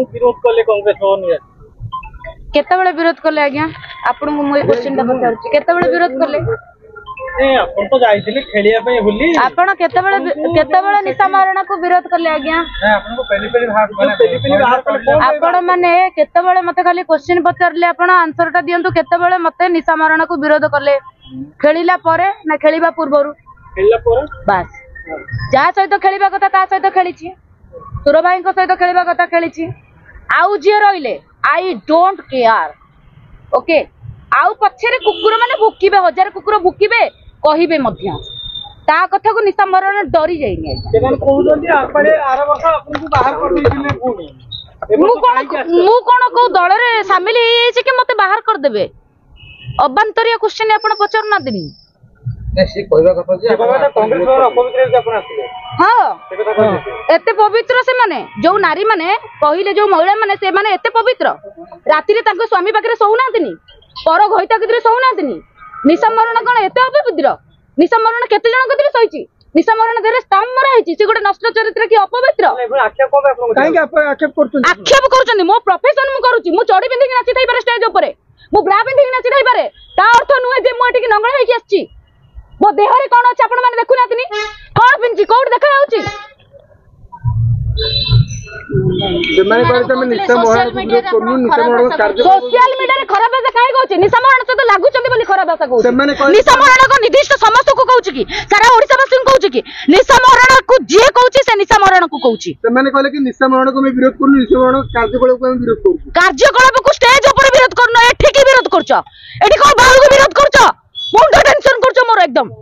विरोध कले कांग्रेस भवन केतबेले विरोध कले आज्ञा आपन को मोय क्वेश्चन दा पचारछि केतबेले विरोध कले ए आपन तो जाइथिले खेलिया पे होली आपन केतबेले निशा मारणा को विरोध कले आज्ञा आपन को पहली बाहर कले आपन माने केतबेले मते खाली क्वेश्चन पचारले आपन आंसर टा दियंतु केतबेले मते निशा मारणा को विरोध कले खेलिला परे ना खेलिबा पूर्वरु खेलिला परे बस जा सहित खेलिबा कथा ता सहित खेलिछि सुर भाई सहित खेलिबा कथा खेलिछि आउ जे रहिले आई डोंट केयर ओके आउ पछरे कुकुर माने भुकिबे हजार कुकुर भुकिबे कहिबे मध्य ता कथा को निशा मरण डरी जाइने सेमन कहउजंती आपले आर वर्ष आपन को बाहर कर दिथिले कोनी मु कोन को दल रे शामिल हे छै कि मते बाहर कर देबे अबांतरिया क्वेश्चन आपन पचार ना दिनी से कहबा कथा जे कांग्रेस वाला अपवित्र जे आपन आथिले हां एते पवित्र से माने जो नारी माने कहिले जो महिला माने से माने एते पवित्र राति रे ताको स्वामी पाखरे सोउनांतिनी पर घइता कितरे सोउनांतिनी निशा मरण कोन एते अपवित्र निशा मरण केते जण कतरे सोइची निशा मरण देरे स्टाम मरा हिची से गोटे नष्ट चरित्र की अपवित्र आक्षेप को आपन काहे कि आप आक्षेप करछन आक्षेप करछन मो प्रोफेशन मु करूची मु चोडी पिंधी नाची थाई पारे स्टेज ऊपर मु ब्रा पिंधी नाची थाई पारे ता अर्थ नुहे जे मु एठी की नंगळ हेकी आछी मो देह रे कोन अछि आपण माने देखु नातिनी कोन पिंची कोड देखा आउची सेमाने कहले तमे निशा मोहन विरोध करनु निशा मोहन कार्य सोशल मीडिया रे खराब भाषा काहे कहउची निशा मोहन से तो लागु चंदी बोली खराब भाषा कहउची सेमाने कहले निशा मोहन को निर्दिष्ट समस्त को कहउची की सारा ओडिसा वासी को कहउची की निशा मोहन को जे कहउची से निशा मोहन को कहउची सेमाने कहले कि निशा मोहन को मैं विरोध करनु निशा मोहन कार्यकलाप को मैं विरोध करू कार्यकलाप को स्टेज ऊपर विरोध करनो एठी की विरोध करछो एठी को बाहर को विरोध करछो मुंडो टेंशन करछो मोर एकदम